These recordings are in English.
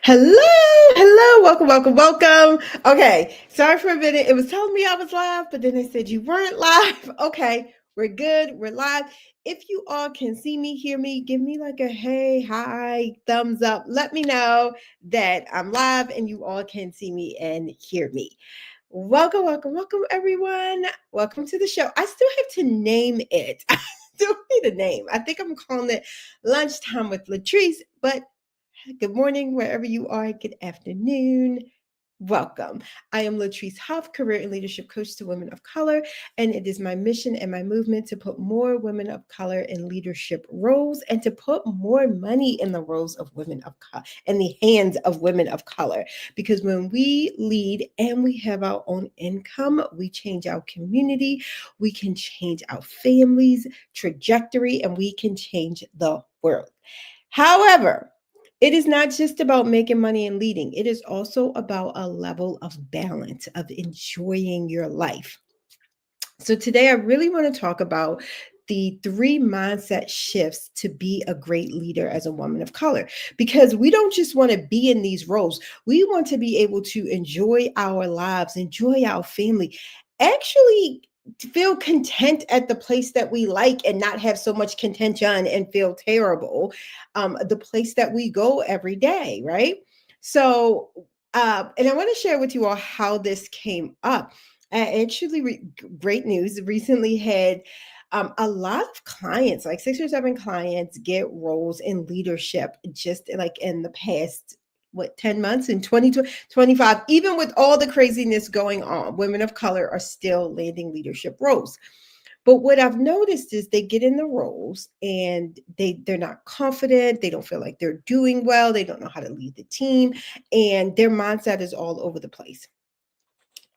Hello, welcome. Okay, sorry for a minute. It was telling me I was live, but then they said you weren't live. Okay, we're good. We're live. If you all can see me, hear me, give me like a hey, hi, thumbs up. Let me know that I'm live and you all can see me and hear me. Welcome, everyone. Welcome to the show. I still have to name it. I still need a name. I think I'm calling it Lunchtime with Latrice, but good morning, wherever you are. Good afternoon. Welcome. I am Latrice Huff, career and leadership coach to women of color, and it is my mission and my movement to put more women of color in leadership roles and to put more money in the roles of women of color, in the hands of women of color. Because when we lead and we have our own income, we change our community, we can change our families' trajectory, and we can change the world. However, it is not just about making money and leading. It is also about a level of balance, of enjoying your life. So, today I really want to talk about the three mindset shifts to be a great leader as a woman of color. Because we don't just want to be in these roles, we want to be able to enjoy our lives, enjoy our family, actually feel content at the place that we like and not have so much contention and feel terrible the place that we go every day, right? So and I want to share with you all how this came up. Great news. Recently had a lot of clients, like 6 or 7 clients, get roles in leadership just like in the past, 10 months in 2025. Even with all the craziness going on, women of color are still landing leadership roles. But what I've noticed is they get in the roles and they're not confident, they don't feel like they're doing well, they don't know how to lead the team, and their mindset is all over the place.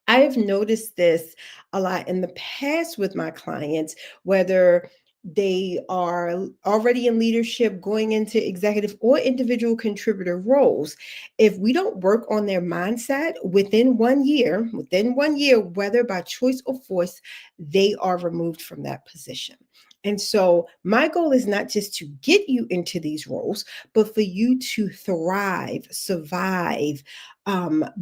I've noticed this a lot in the past with my clients, whether they are already in leadership, going into executive or individual contributor roles. If we don't work on their mindset within 1 year, whether by choice or force, they are removed from that position. And so, my goal is not just to get you into these roles, but for you to thrive, survive,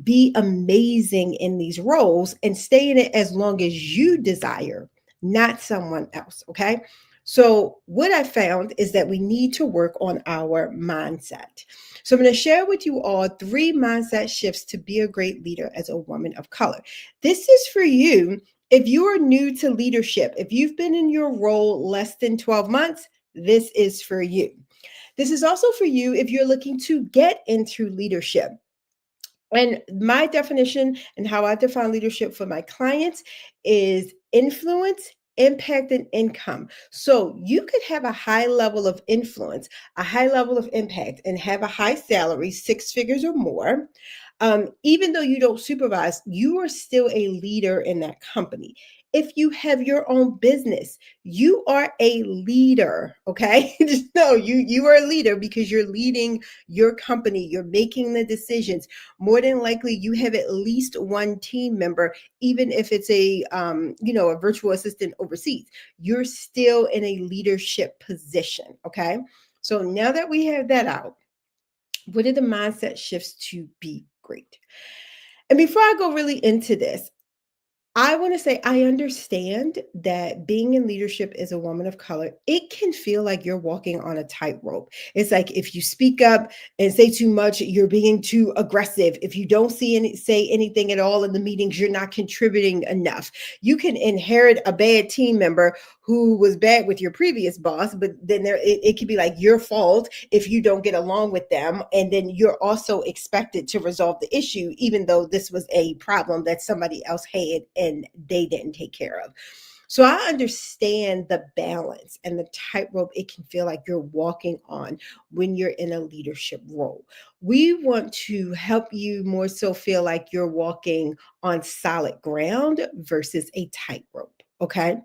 be amazing in these roles and stay in it as long as you desire, not someone else. Okay. So, what I found is that we need to work on our mindset. So, I'm going to share with you all 3 mindset shifts to be a great leader as a woman of color. This is for you if you are new to leadership, if you've been in your role less than 12 months, this is for you. This is also for you if you're looking to get into leadership. And my definition and how I define leadership for my clients is influence, impact, and income. So you could have a high level of influence, a high level of impact, and have a high salary, 6 figures or more. Even though you don't supervise, you are still a leader in that company. If you have your own business, you are a leader. Okay, just know you are a leader because you're leading your company. You're making the decisions. More than likely, you have at least one team member, even if it's a virtual assistant overseas. You're still in a leadership position. Okay, so now that we have that out, what are the mindset shifts to be great? And before I go really into this, I want to say I understand that being in leadership as a woman of color, it can feel like you're walking on a tightrope. It's like if you speak up and say too much, you're being too aggressive. If you don't say anything at all in the meetings, you're not contributing enough. You can inherit a bad team member who was bad with your previous boss, but then it could be like your fault if you don't get along with them. And then you're also expected to resolve the issue, even though this was a problem that somebody else had and they didn't take care of. So I understand the balance and the tightrope it can feel like you're walking on when you're in a leadership role. We want to help you more so feel like you're walking on solid ground versus a tightrope. Okay.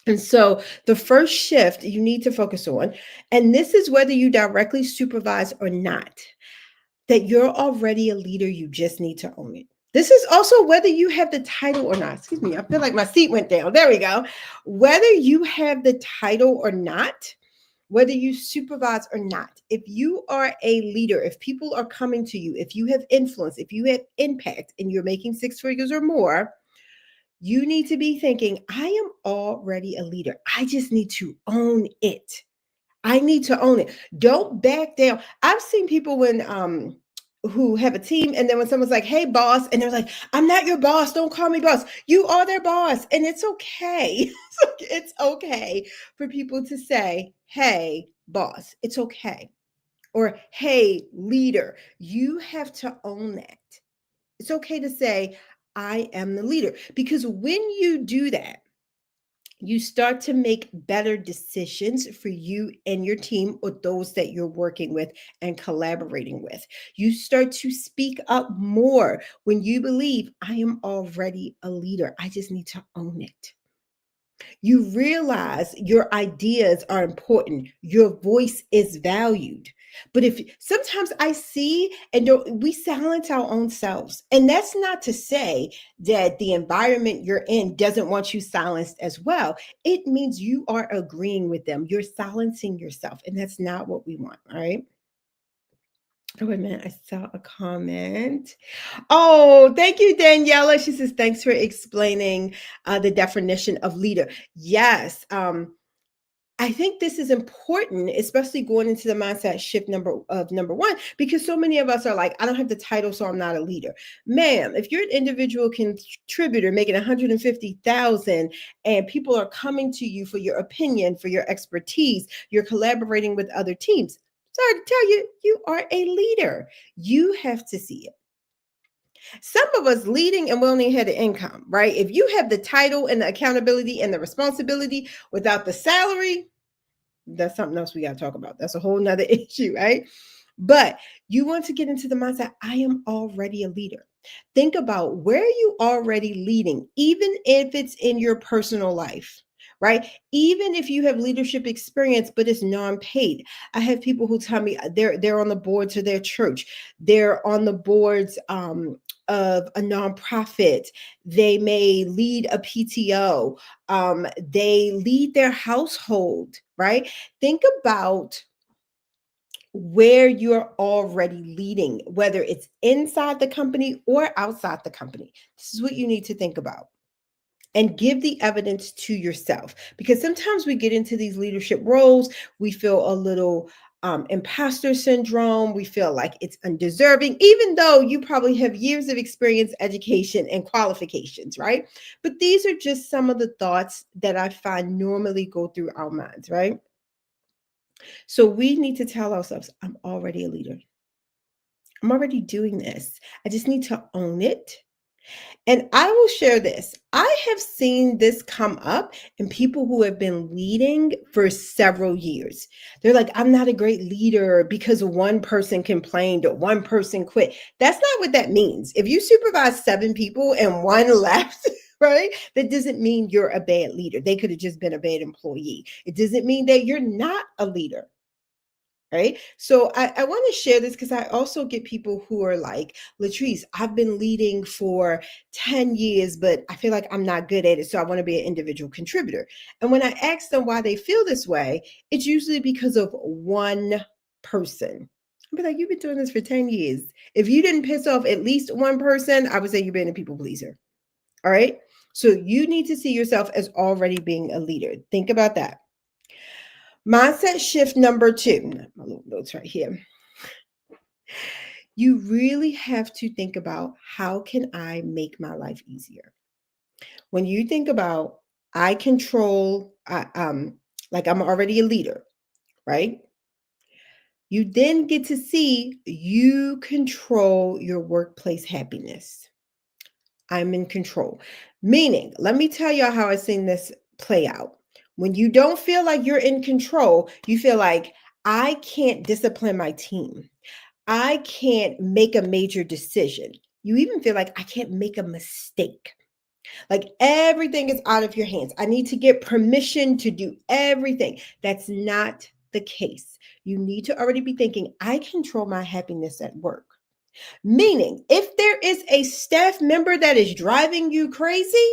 And so the first shift you need to focus on, and this is whether you directly supervise or not, that you're already a leader, you just need to own it. This is also whether you have the title or not. Excuse me, I feel like my seat went down. There we go. Whether you have the title or not, whether you supervise or not, if you are a leader, if people are coming to you, if you have influence, if you have impact and you're making six figures or more, you need to be thinking, I am already a leader. I just need to own it. I need to own it. Don't back down. I've seen people when who have a team, and then when someone's like, hey boss, and they're like, I'm not your boss, don't call me boss. You are their boss. And it's okay. It's okay for people to say, hey boss, it's okay. Or hey leader, you have to own that. It's okay to say, I am the leader. Because when you do that, you start to make better decisions for you and your team or those that you're working with and collaborating with. You start to speak up more when you believe, I am already a leader. I just need to own it. You realize your ideas are important, your voice is valued. But if sometimes I see and we silence our own selves, and that's not to say that the environment you're in doesn't want you silenced as well. It means you are agreeing with them, you're silencing yourself, and that's not what we want. All right. Oh, wait a minute. I saw a comment. Oh, thank you, Daniela. She says, thanks for explaining the definition of leader. Yes. I think this is important, especially going into the mindset shift number one, because so many of us are like, I don't have the title, so I'm not a leader. Ma'am, if you're an individual contributor making 150,000 and people are coming to you for your opinion, for your expertise, you're collaborating with other teams. Sorry to tell you, you are a leader. You have to see it. Some of us leading and we only had the income, right? If you have the title and the accountability and the responsibility without the salary, that's something else we got to talk about. That's a whole nother issue, right? But you want to get into the mindset, I am already a leader. Think about where you already leading, even if it's in your personal life, right? Even if you have leadership experience, but it's non-paid. I have people who tell me they're on the boards of their church. They're on the boards of a nonprofit. They may lead a PTO. They lead their household, right? Think about where you're already leading, whether it's inside the company or outside the company. This is what you need to think about and give the evidence to yourself, because sometimes we get into these leadership roles, we feel a little imposter syndrome, we feel like it's undeserving, even though you probably have years of experience, education, and qualifications, right? But these are just some of the thoughts that I find normally go through our minds, right? So we need to tell ourselves, I'm already a leader. I'm already doing this. I just need to own it. And I will share this. I have seen this come up in people who have been leading for several years. They're like, I'm not a great leader because one person complained or one person quit. That's not what that means. If you supervise 7 people and one left, right, that doesn't mean you're a bad leader. They could have just been a bad employee. It doesn't mean that you're not a leader. Right. So I want to share this because I also get people who are like, Latrice, I've been leading for 10 years, but I feel like I'm not good at it. So I want to be an individual contributor. And when I ask them why they feel this way, it's usually because of one person. I'll be like, you've been doing this for 10 years. If you didn't piss off at least one person, I would say you've been a people pleaser. All right. So you need to see yourself as already being a leader. Think about that. Mindset shift number 2, my little notes right here. You really have to think about, how can I make my life easier? When you think about, I control, like I'm already a leader, right? You then get to see you control your workplace happiness. I'm in control. Meaning, let me tell y'all how I've seen this play out. When you don't feel like you're in control, you feel like, I can't discipline my team. I can't make a major decision. You even feel like, I can't make a mistake. Like everything is out of your hands. I need to get permission to do everything. That's not the case. You need to already be thinking, I control my happiness at work. Meaning, if there is a staff member that is driving you crazy,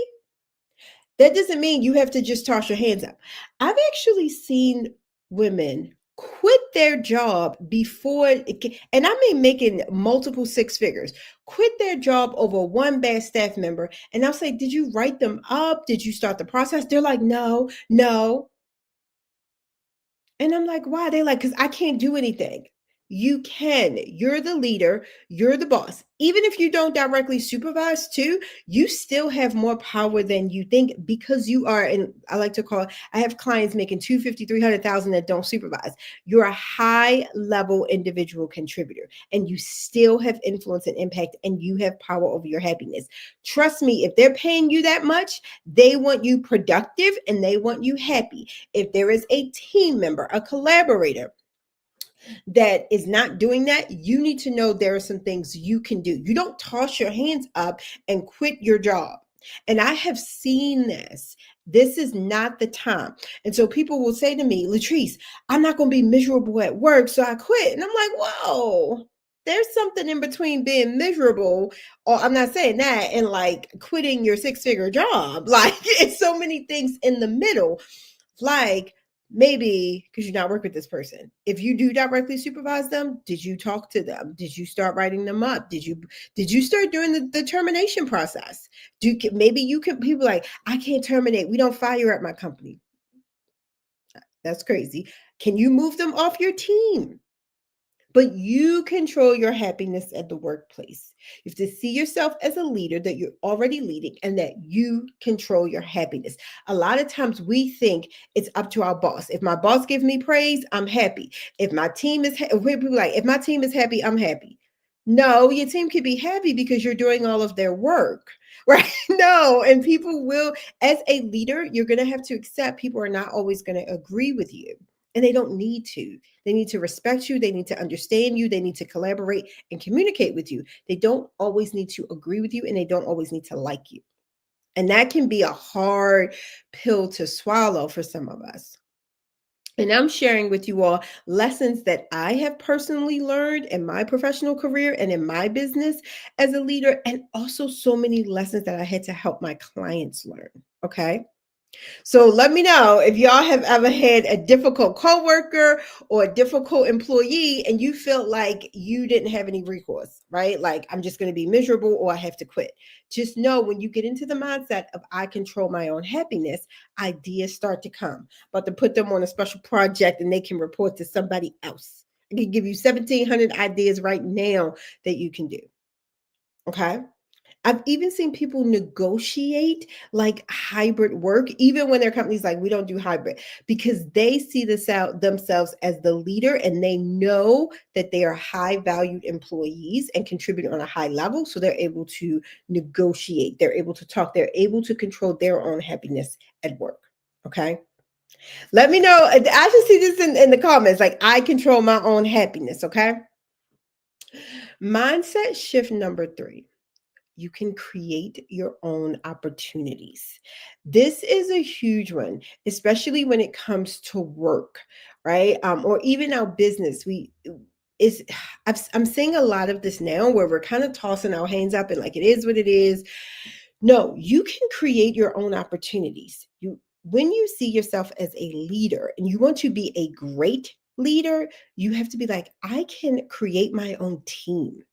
that doesn't mean you have to just toss your hands up. I've actually seen women quit their job before and I mean making multiple six figures, quit their job over one bad staff member. And I'll say, did you write them up? Did you start the process? They're like, no, no. And I'm like, why? They like, because I can't do anything. You can. You're the leader. You're the boss. Even if you don't directly supervise too, you still have more power than you think because you are, and I like to call, I have clients making 250, 300,000 that don't supervise. You're a high level individual contributor and you still have influence and impact and you have power over your happiness. Trust me, if they're paying you that much, they want you productive and they want you happy. If there is a team member, a collaborator that is not doing that, you need to know there are some things you can do. You don't toss your hands up and quit your job. And I have seen this. This is not the time. And so people will say to me, Latrice, I'm not going to be miserable at work, so I quit. And I'm like, whoa, there's something in between being miserable, or I'm not saying that, and like quitting your six-figure job. Like it's so many things in the middle. Like maybe because you not work with this person. If you do directly supervise them, did you talk to them? Did you start writing them up? Did you start doing the termination process? Maybe you can people like, I can't terminate. We don't fire at my company. That's crazy. Can you move them off your team? But you control your happiness at the workplace. You have to see yourself as a leader that you're already leading and that you control your happiness. A lot of times we think it's up to our boss. If my boss gives me praise, I'm happy. If my team is people like, if my team is happy, I'm happy. No, your team could be happy because you're doing all of their work. Right? No, and people will, as a leader, you're going to have to accept people are not always going to agree with you, and they don't need to. They need to respect you. They need to understand you. They need to collaborate and communicate with you. They don't always need to agree with you and they don't always need to like you. And that can be a hard pill to swallow for some of us. And I'm sharing with you all lessons that I have personally learned in my professional career and in my business as a leader, and also so many lessons that I had to help my clients learn. Okay. So let me know if y'all have ever had a difficult coworker or a difficult employee and you felt like you didn't have any recourse, right? Like I'm just going to be miserable or I have to quit. Just know when you get into the mindset of I control my own happiness, ideas start to come. But to put them on a special project and they can report to somebody else. I can give you 1,700 ideas right now that you can do. Okay. I've even seen people negotiate like hybrid work, even when their company's like, we don't do hybrid, because they see this out themselves as the leader and they know that they are high valued employees and contribute on a high level. So they're able to negotiate, they're able to talk, they're able to control their own happiness at work. Okay. Let me know. I just see this in the comments. Like, I control my own happiness. Okay. Mindset shift number 3. You can create your own opportunities. This is a huge one, especially when it comes to work, right? Or even our business. Is I'm seeing a lot of this now where we're kind of tossing our hands up and like it is what it is. No, you can create your own opportunities. When you see yourself as a leader and you want to be a great leader, you have to be like, I can create my own team.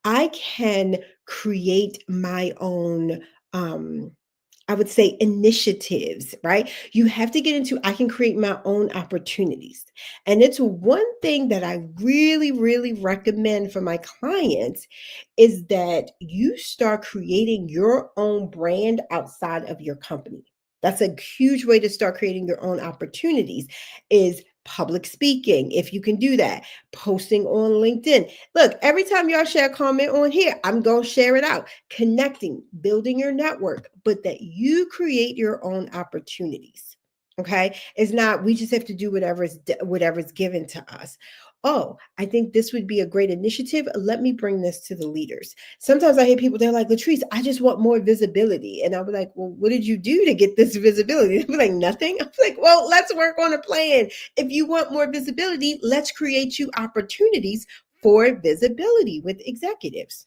I can create my own, I would say, initiatives, right? You have to get into, I can create my own opportunities. And it's one thing that I really, really recommend for my clients is that you start creating your own brand outside of your company. That's a huge way to start creating your own opportunities is public speaking. If you can do that, posting on LinkedIn. Look, every time y'all share a comment on here, I'm going to share it out. Connecting, building your network, but that you create your own opportunities. Okay. It's not, we just have to do whatever's given to us. Oh, I think this would be a great initiative. Let me bring this to the leaders. Sometimes I hear people, they're like, Latrice, I just want more visibility. And I'll be like, well, what did you do to get this visibility? They'll be like, nothing. I'm like, well, let's work on a plan. If you want more visibility, let's create you opportunities for visibility with executives.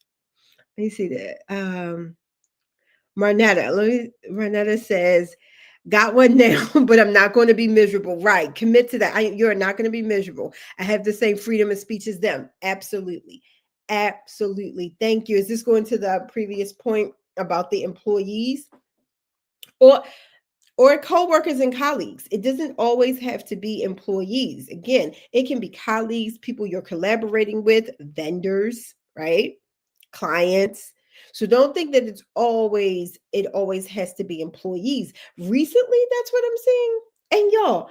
Let me see that. Marnetta says, Got one now, but I'm not going to be miserable. Right. Commit to that. You're not going to be miserable. I have the same freedom of speech as them. Absolutely. Absolutely. Thank you. Is this going to the previous point about the employees? Or co-workers and colleagues. It doesn't always have to be employees. Again, it can be colleagues, people you're collaborating with, vendors, right? Clients. So don't think that it always has to be employees. Recently, that's what I'm seeing. And y'all,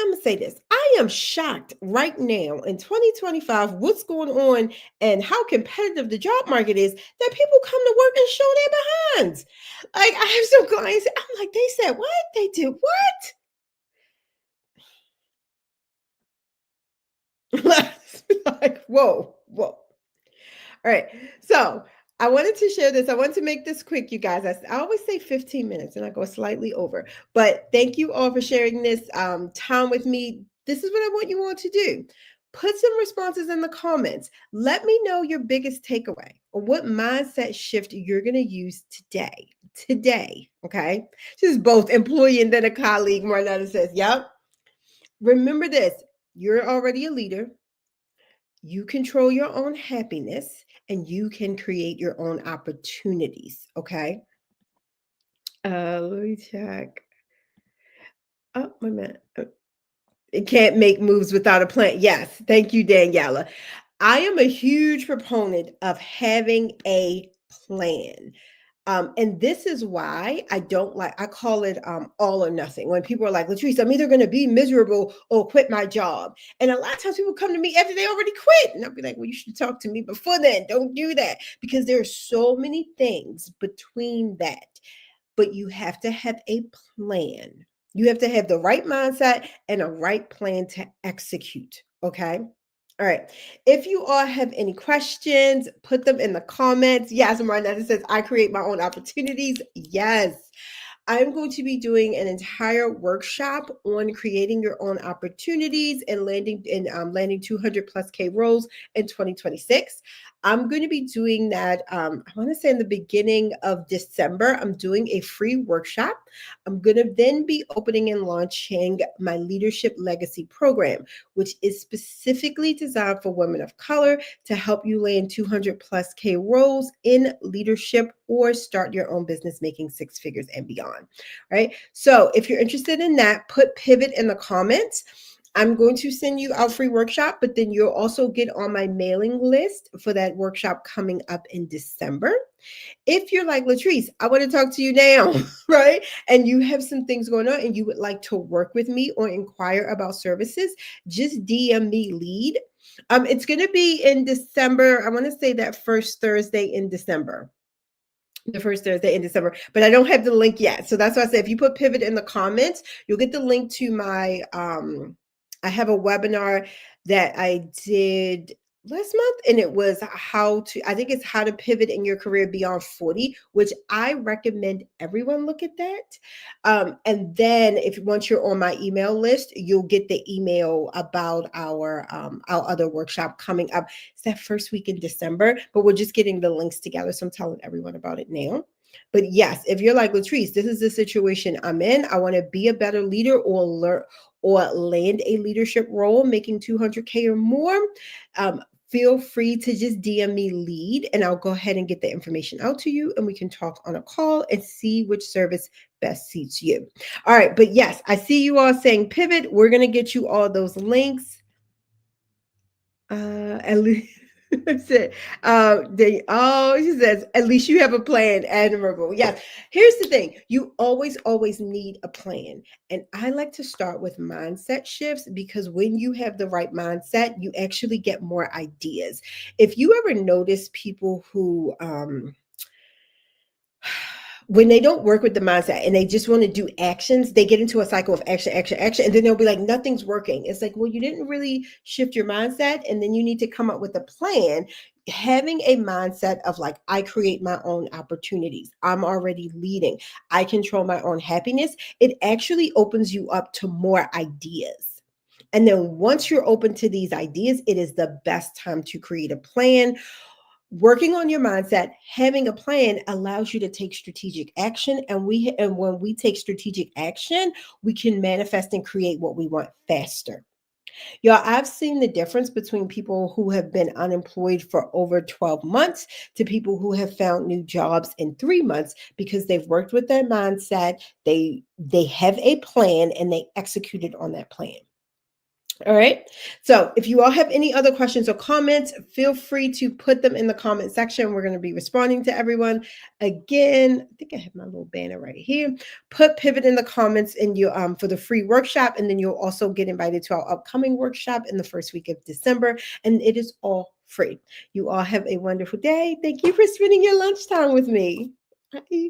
I'm gonna say this. I am shocked right now in 2025, what's going on and how competitive the job market is, that people come to work and show their behinds. Like, I have some clients, I'm like, they said what? They did what? Like, whoa, whoa. All right. So I wanted to share this. I want to make this quick, you guys. I always say 15 minutes and I go slightly over. But thank you all for sharing this time with me. This is what I want you all to do. Put some responses in the comments. Let me know your biggest takeaway or what mindset shift you're going to use today. Today. Okay. This is both employee and then a colleague. Marnetta says, yep. Remember this, you're already a leader. You control your own happiness and you can create your own opportunities. Okay. Let me check. Oh, wait a minute. It can't make moves without a plan. Yes. Thank you, Daniela. I am a huge proponent of having a plan. And this is why I don't like, I call it all or nothing. When people are like, Latrice, I'm either going to be miserable or quit my job. And a lot of times people come to me after they already quit. And I'll be like, well, you should talk to me before then. Don't do that. Because there are so many things between that. But you have to have a plan. You have to have the right mindset and a right plan to execute. Okay. All right. If you all have any questions, put them in the comments. Yes, Marnetta says, I create my own opportunities. Yes. I'm going to be doing an entire workshop on creating your own opportunities and landing 200 plus K roles in 2026. I'm going to be doing that. I want to say in the beginning of December, I'm doing a free workshop. I'm going to then be opening and launching my Leadership Legacy program, which is specifically designed for women of color to help you land 200 plus K roles in leadership or start your own business making six figures and beyond. Right. So if you're interested in that, put pivot in the comments. I'm going to send you our free workshop, but then you'll also get on my mailing list for that workshop coming up in December. If you're like, Latrice, I want to talk to you now, right? And you have some things going on and you would like to work with me or inquire about services, just DM me lead. It's going to be in December. I want to say that first Thursday in December. The first Thursday in December, but I don't have the link yet. So that's why I said if you put pivot in the comments, you'll get the link to my I have a webinar that I did last month, and it was I think it's how to pivot in your career beyond 40, which I recommend everyone look at that. And then if once you're on my email list, you'll get the email about our other workshop coming up. It's that first week in December, but we're just getting the links together. So I'm telling everyone about it now. But yes, if you're like, Latrice, this is the situation I'm in. I want to be a better leader or learn or land a leadership role, making 200K or more. Feel free to just DM me lead and I'll go ahead and get the information out to you and we can talk on a call and see which service best suits you. All right. But yes, I see you all saying pivot. We're going to get you all those links. At least she says, at least you have a plan. Admirable. Yes. Here's the thing. You always need a plan. And I like to start with mindset shifts because when you have the right mindset, you actually get more ideas. If you ever notice people who, when they don't work with the mindset and they just want to do actions, they get into a cycle of action, and then they'll be like, nothing's working. It's like, well, you didn't really shift your mindset, and then you need to come up with a plan. Having a mindset of like, I create my own opportunities. I'm already leading. I control my own happiness. It actually opens you up to more ideas. And then once you're open to these ideas, it is the best time to create a plan. Working on your mindset, having a plan allows you to take strategic action. And when we take strategic action, we can manifest and create what we want faster. Y'all, I've seen the difference between people who have been unemployed for over 12 months to people who have found new jobs in 3 months because they've worked with their mindset, they have a plan, and they executed on that plan. All right. So if you all have any other questions or comments, feel free to put them in the comment section. We're going to be responding to everyone. Again, I think I have my little banner right here. Put pivot in the comments in your for the free workshop, and then you'll also get invited to our upcoming workshop in the first week of December. And it is all free. You all have a wonderful day. Thank you for spending your lunchtime with me. Bye.